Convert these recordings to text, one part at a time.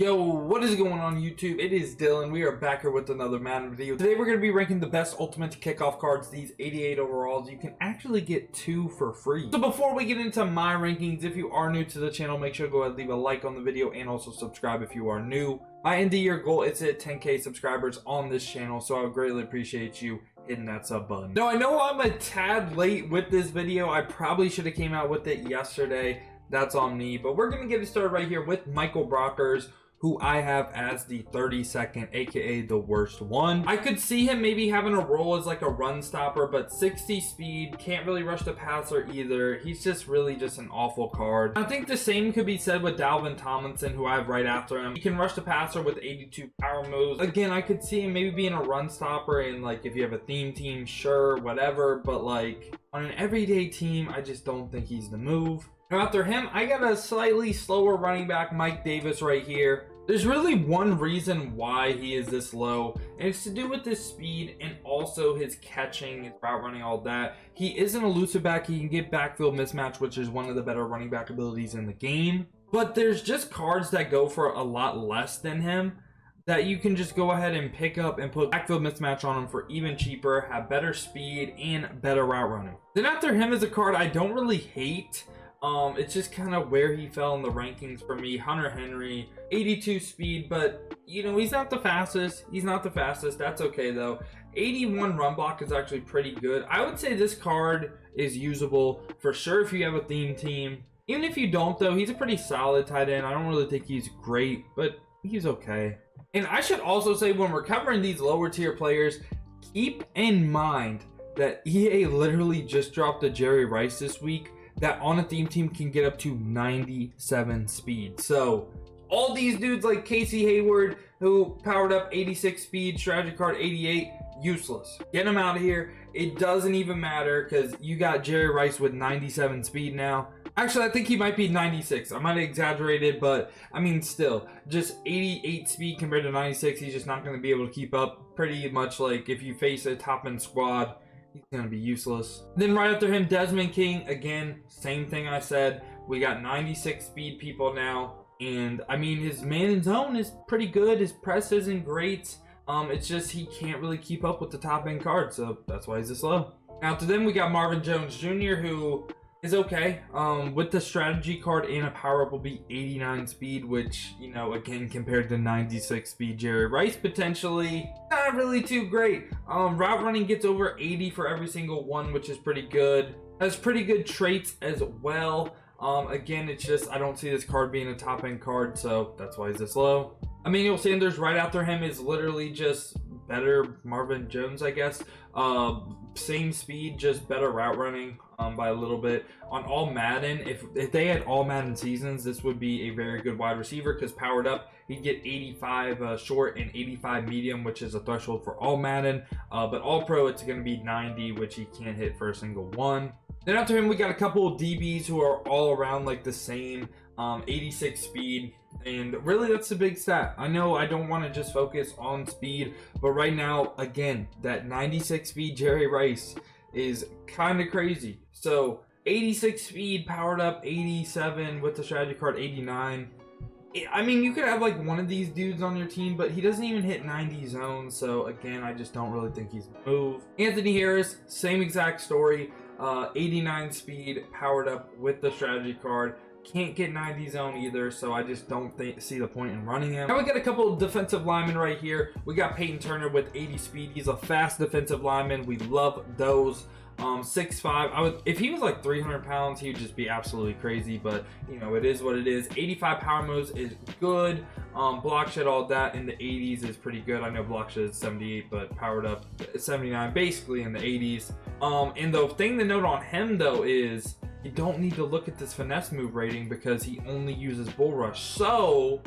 Yo, what is going on YouTube? It is Dylan. We are back here with another Madden video. Today we're going to be ranking the best ultimate kickoff cards, these 88 overalls. You can actually get 2 for free. So before we get into my rankings, if you are new to the channel, make sure to go ahead and leave a like on the video and also subscribe if you are new. My end of year goal is to hit 10K subscribers on this channel, so I would greatly appreciate you hitting that sub button. Now I know I'm a tad late with this video. I probably should have came out with it yesterday. That's on me, but we're going to get it started right here with Michael Brockers, who I have as the 32nd, aka the worst one. I could see him maybe having a role as like a run stopper, but 60 speed, can't really rush the passer either. He's just really just an awful card. I think the same could be said with Dalvin Tomlinson, who I have right after him. He can rush the passer with 82 power moves. Again, I could see him maybe being a run stopper, and like if you have a theme team, sure, whatever, but like on an everyday team, I just don't think he's the move. Now after him, I got a slightly slower running back, Mike Davis, right here. There's really one reason why he is this low, and it's to do with his speed and also his catching, his route running, all that. He is an elusive back. He can get backfield mismatch, which is one of the better running back abilities in the game. But there's just cards that go for a lot less than him that you can just go ahead and pick up and put backfield mismatch on him for even cheaper, have better speed and better route running. Then after him is a card I don't really hate. It's just kind of where he fell in the rankings for me. Hunter Henry, 82 speed, but you know, he's not the fastest. That's okay though. 81 run block is actually pretty good. I would say this card is usable for sure if you have a theme team. Even if you don't though, he's a pretty solid tight end. I don't really think he's great, but he's okay. And I should also say, when we're covering these lower tier players, keep in mind that EA literally just dropped a Jerry Rice this week that on a theme team can get up to 97 speed. So all these dudes like Casey Hayward, who powered up 86 speed, strategy card 88, useless. Get him out of here. It doesn't even matter because you got Jerry Rice with 97 speed now. Actually, I think he might be 96. I might have exaggerated, but I mean, still, just 88 speed compared to 96. He's just not going to be able to keep up. Pretty much like if you face a top end squad, he's going to be useless. Then right after him, Desmond King. Again, same thing I said. We got 96 speed people now. And I mean, his man in zone is pretty good. His press isn't great. It's just he can't really keep up with the top end card. So that's why he's this low. After them, we got Marvin Jones Jr., who is okay. With the strategy card and a power up will be 89 speed, which, you know, again, compared to 96 speed Jerry Rice, potentially not really too great. Route running gets over 80 for every single one, which is pretty good. Has pretty good traits as well. Again, it's just I don't see this card being a top end card, so that's why he's this low. Emmanuel Sanders right after him is literally just better Marvin Jones, I guess. Same speed, just better route running by a little bit. On all Madden, if they had all Madden seasons, this would be a very good wide receiver because powered up, he'd get 85 short and 85 medium, which is a threshold for all Madden. But all pro, it's going to be 90, which he can't hit for a single one. Then after him, we got a couple of DBs who are all around like the same, 86 speed. And really, that's a big stat. I know I don't want to just focus on speed, but right now, again, that 96 speed Jerry Rice is kind of crazy. So 86 speed, powered up 87 with the strategy card 89. I mean, you could have like one of these dudes on your team, but he doesn't even hit 90 zones. So again, I just don't really think he's the move. Anthony Harris, same exact story. 89 speed, powered up with the strategy card. Can't get 90 zone either, so I just don't see the point in running him. Now we got a couple of defensive linemen right here. We got Peyton Turner with 80 speed. He's a fast defensive lineman. We love those. 6'5". If he was like 300 pounds, he would just be absolutely crazy, but you know, it is what it is. 85 power moves is good. Block shed, all that in the 80s is pretty good. I know block shed is 78, but powered up 79, basically in the 80s. And the thing to note on him though is you don't need to look at this finesse move rating because he only uses bull rush. So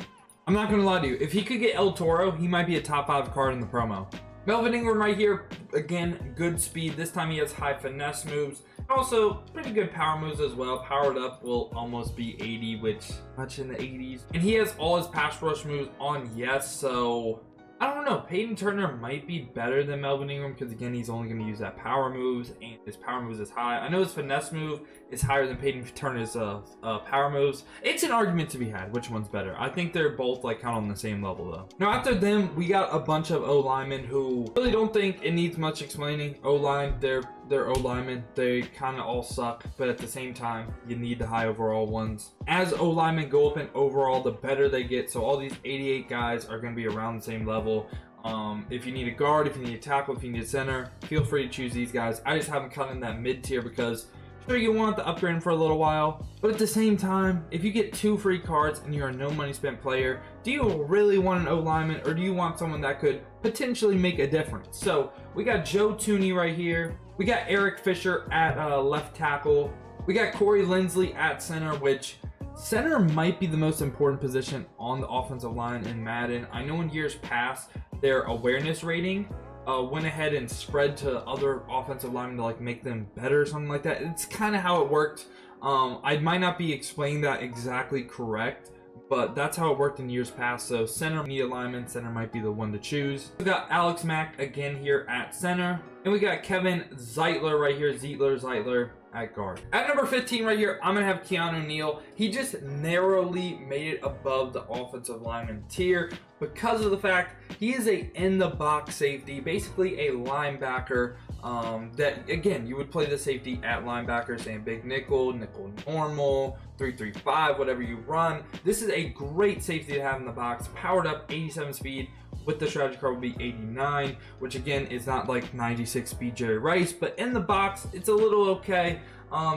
I'm not gonna lie to you, if he could get El Toro, he might be a top 5 card in the promo. Melvin Ingram right here, again, good speed. This time he has high finesse moves. Also, pretty good power moves as well. Powered up will almost be 80, which much in the 80s. And he has all his pass rush moves on yes, so I don't know. Peyton Turner might be better than Melvin Ingram because, again, he's only going to use that power moves, and his power moves is high. I know his finesse move is higher than Peyton Turner's power moves. It's an argument to be had. Which one's better? I think they're both like kind of on the same level, though. Now, after them, we got a bunch of O-linemen who really don't think it needs much explaining. O-line, they're O-linemen. They kind of all suck, but at the same time, you need the high overall ones. As O-linemen go up in overall, the better they get. So all these 88 guys are going to be around the same level. If you need a guard, if you need a tackle, if you need a center, feel free to choose these guys. I just have them cut in that mid tier because sure, you want to upgrade for a little while, but at the same time, if you get 2 free cards and you're a no money spent player, do you really want an O-lineman, or do you want someone that could potentially make a difference? So we got Joe Thuney right here. We got Eric Fisher at left tackle. We got Corey Linsley at center, which center might be the most important position on the offensive line in Madden. I know in years past, their awareness rating went ahead and spread to other offensive linemen to like make them better or something like that. It's kind of how it worked. I might not be explaining that exactly correct, but that's how it worked in years past. So center need alignment, center might be the one to choose. We got Alex Mack again here at center, and we got Kevin Zeitler right here, Zeitler at guard. At number 15 right here, I'm gonna have Keanu Neal. He just narrowly made it above the offensive lineman tier because of the fact he is a in the box safety, basically a linebacker. That again, you would play the safety at linebacker, saying big nickel normal, 3-3-5, whatever you run. This is a great safety to have in the box. Powered up 87 speed. With the strategy card will be 89, which again is not like 96 speed Jerry Rice, but in the box it's a little okay.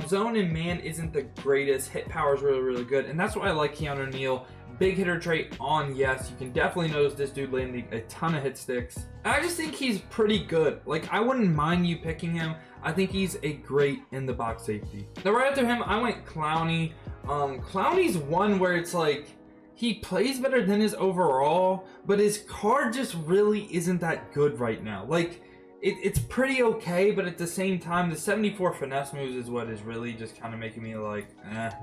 Zone and man isn't the greatest. Hit power is really good, and that's why I like Keanu Neal. Big hitter trait on, yes. You can definitely notice this dude landing a ton of hit sticks. I just think he's pretty good. Like, I wouldn't mind you picking him. I think he's a great in the box safety. Now right after him, I went Clowney. Clowney's one where it's like, he plays better than his overall, but his card just really isn't that good right now. Like, it's pretty okay, but at the same time, the 74 finesse moves is what is really just kind of making me like,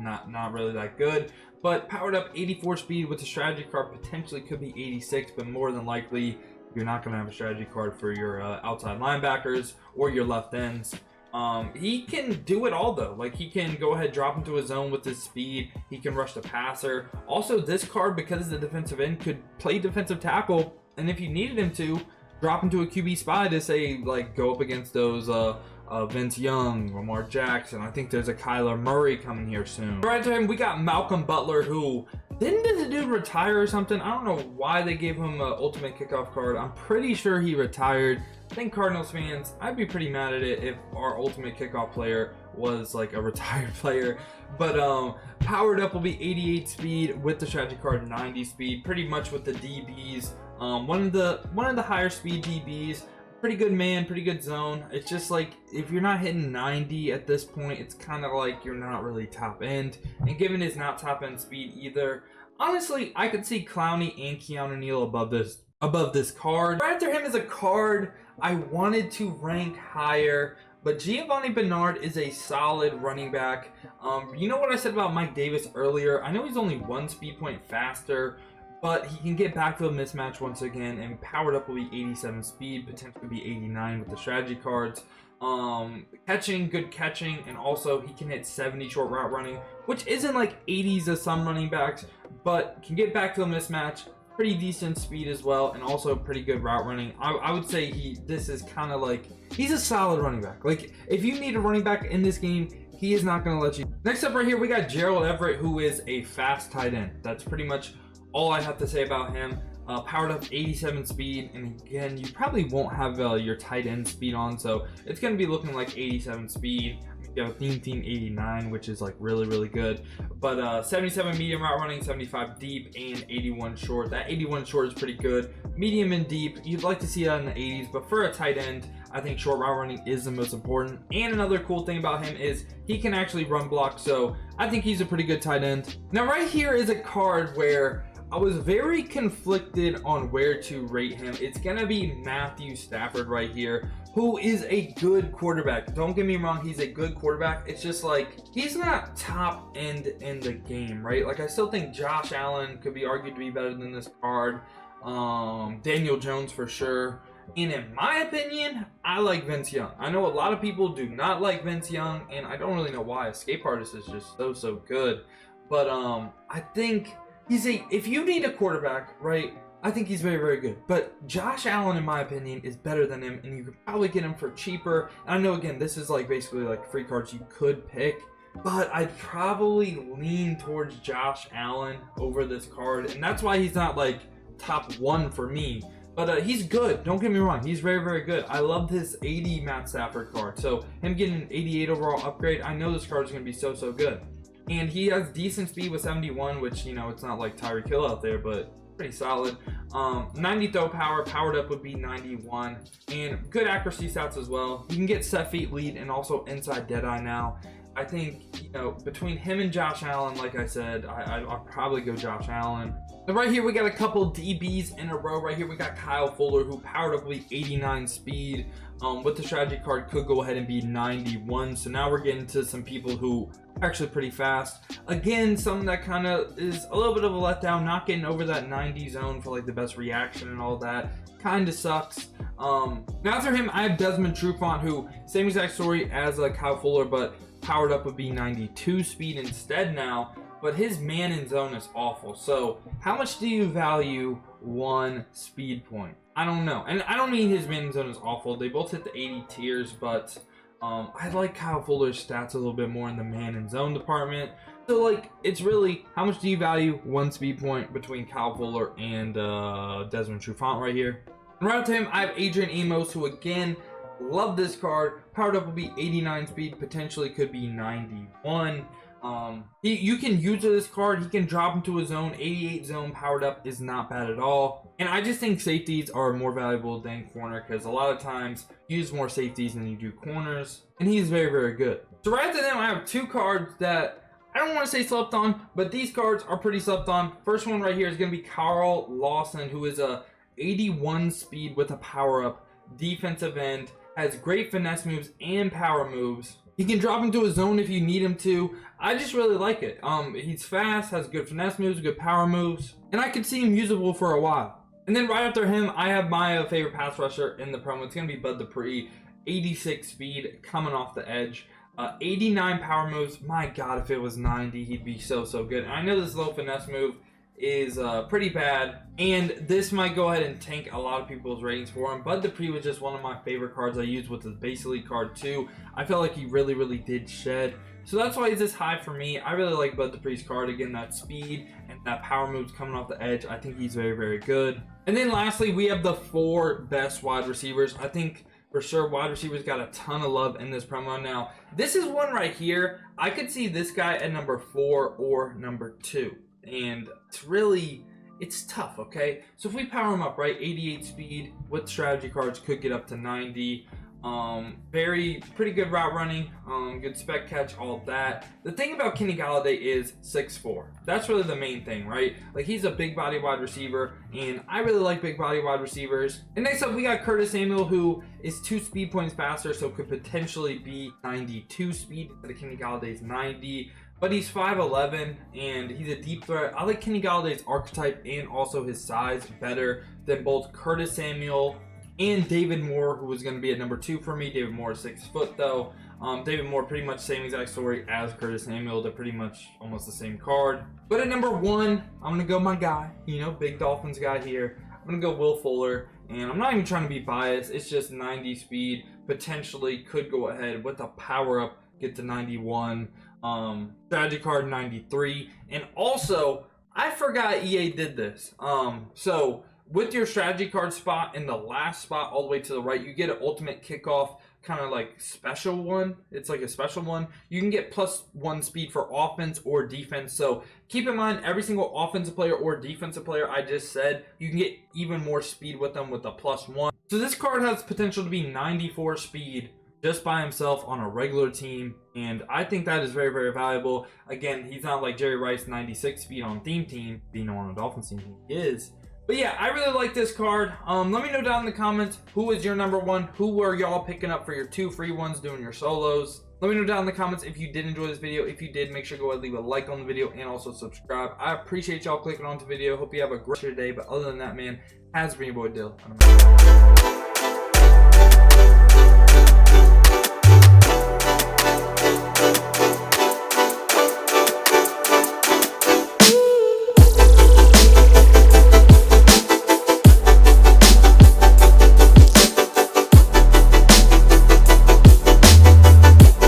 not really that good. But powered up 84 speed with the strategy card potentially could be 86, but more than likely, you're not going to have a strategy card for your outside linebackers or your left ends. He can do it all though. Like, he can go ahead, drop into a zone with his speed. He can rush the passer. Also, this card, because it's the defensive end, could play defensive tackle. And if you needed him to, drop into a QB spy to say, like, go up against those Vince Young, Lamar Jackson. I think there's a Kyler Murray coming here soon. Right after him, we got Malcolm Butler, who didn't the dude retire or something? I don't know why they gave him an ultimate kickoff card. I'm pretty sure he retired. I think Cardinals fans, I'd be pretty mad at it if our ultimate kickoff player was like a retired player. But powered up will be 88 speed with the strategy card, 90 speed, pretty much with the DBs. One of the higher speed DBs. Pretty good man, pretty good zone. It's just like, if you're not hitting 90 at this point, it's kind of like you're not really top end. And given his not top end speed either, honestly, I could see Clowney and Keanu Neal above this card. Right after him is a card I wanted to rank higher, but Giovanni Bernard is a solid running back. You know what I said about Mike Davis earlier? I know he's only 1 speed point faster, but he can get backfield mismatch once again, and powered up will be 87 speed, potentially be 89 with the strategy cards. Catching, good catching, and also he can hit 70 short route running, which isn't like 80s of some running backs, but can get backfield mismatch, pretty decent speed as well, and also pretty good route running. I would say this is kind of like, he's a solid running back. Like, if you need a running back in this game, he is not going to let you. Next up right here, we got Gerald Everett, who is a fast tight end. That's pretty much all I have to say about him. Powered up 87 speed, and again, you probably won't have your tight end speed on, so it's going to be looking like 87 speed. You have a theme 89, which is like really good, but 77 medium route running, 75 deep, and 81 short. That 81 short is pretty good. Medium and deep, you'd like to see that in the 80s, but for a tight end, I think short route running is the most important. And another cool thing about him is he can actually run block, so I think he's a pretty good tight end. Now right here is a card where I was very conflicted on where to rate him. It's gonna be Matthew Stafford right here, who is a good quarterback. Don't get me wrong, he's a good quarterback. It's just like, he's not top end in the game, right? Like, I still think Josh Allen could be argued to be better than this card. Daniel Jones for sure. And in my opinion, I like Vince Young. I know a lot of people do not like Vince Young, and I don't really know why. Escape Artist is just so good. But I think if you need a quarterback, right, I think he's very good. But Josh Allen, in my opinion, is better than him, and you could probably get him for cheaper. And I know, again, this is like basically like free cards you could pick, but I'd probably lean towards Josh Allen over this card, and that's why he's not like top 1 for me. But he's good. Don't get me wrong. He's very good. I loved his 80 Matt Stafford card. So him getting an 88 overall upgrade, I know this card is going to be so good. And he has decent speed with 71, which, you know, it's not like Tyreek Hill out there, but pretty solid. 90 throw power, powered up would be 91. And good accuracy stats as well. You can get set feet lead and also inside deadeye now. I think, you know, between him and Josh Allen, like I said, I'll probably go Josh Allen. And right here, we got a couple DBs in a row. Right here, we got Kyle Fuller, who powered up with 89 speed. With the strategy card, could go ahead and be 91. So now we're getting to some people who are actually pretty fast. Again, something that kind of is a little bit of a letdown, not getting over that 90 zone for like the best reaction and all that. Kind of sucks. Now after him, I have Desmond Trufant, who same exact story as Kyle Fuller, but powered up would be 92 speed instead now. But his man in zone is awful. So how much do you value 1 speed point? I don't know. And I don't mean his man in zone is awful. They both hit the 80 tiers, but I like Kyle Fuller's stats a little bit more in the man in zone department. So like, it's really, how much do you value 1 speed point between Kyle Fuller and Desmond Trufant right here? And right up to him, I have Adrian Amos, who again, love this card. Powered up will be 89 speed, potentially could be 91. You can use this card. He can drop into a zone. 88 zone powered up is not bad at all. And I just think safeties are more valuable than corner, because a lot of times you use more safeties than you do corners, and he's very good. So right after them, I have 2 cards that I don't want to say slept on, but these cards are pretty slept on. First one right here is going to be Carl Lawson, who is a 81 speed with a power up, defensive end, has great finesse moves and power moves. He can drop into a zone if you need him to. I just really like it. He's fast, has good finesse moves, good power moves, and I could see him usable for a while. And then right after him, I have my favorite pass rusher in the promo. It's going to be Bud Dupree, 86 speed, coming off the edge. 89 power moves. My God, if it was 90, he'd be so good. And I know this low finesse move is pretty bad, and this might go ahead and tank a lot of people's ratings for him. Bud Dupree was just one of my favorite cards I used with the base elite card too. I felt like he really did shed, so that's why he's this high for me. I really like Bud Dupree's card. Again, that speed and that power moves coming off the edge, I think he's very good. And then lastly, we have the 4 best wide receivers. I think for sure wide receivers got a ton of love in this promo. Now this is one right here, I could see this guy at number 4 or number 2. And it's tough, okay? So if we power him up, right, 88 speed with strategy cards, could get up to 90. Pretty good route running, good spec catch, all of that. The thing about Kenny Golladay is 6'4". That's really the main thing, right? Like, he's a big body wide receiver, and I really like big body wide receivers. And next up, we got Curtis Samuel, who is 2 speed points faster, so could potentially be 92 speed instead of Kenny Galladay's 90. But he's 5'11", and he's a deep threat. I like Kenny Galladay's archetype and also his size better than both Curtis Samuel and David Moore, who was going to be at number 2 for me. David Moore is 6 foot though. David Moore, pretty much same exact story as Curtis Samuel. They're pretty much almost the same card. But at number 1, I'm going to go my guy, big Dolphins guy here. I'm going to go Will Fuller, and I'm not even trying to be biased. It's just 90 speed, potentially could go ahead with a power up, get to 91. Strategy card 93. And also, I forgot EA did this. So with your strategy card spot in the last spot all the way to the right, you get an ultimate kickoff kind of like special one. It's like a special one. You can get +1 speed for offense or defense. So keep in mind, every single offensive player or defensive player I just said, you can get even more speed with them with a +1. So this card has potential to be 94 speed just by himself on a regular team, and I think that is very valuable. Again, he's not like Jerry Rice, 96 speed on theme team, being on a Dolphins team he is. But yeah, I really like this card. Let me know down in the comments, who is your number 1? Who are y'all picking up for your 2 free ones doing your solos? Let me know down in the comments if you did enjoy this video. If you did, make sure to go ahead and leave a like on the video and also subscribe. I appreciate y'all clicking on the video. Hope you have a great day. But other than that, man, has been your boy Dill.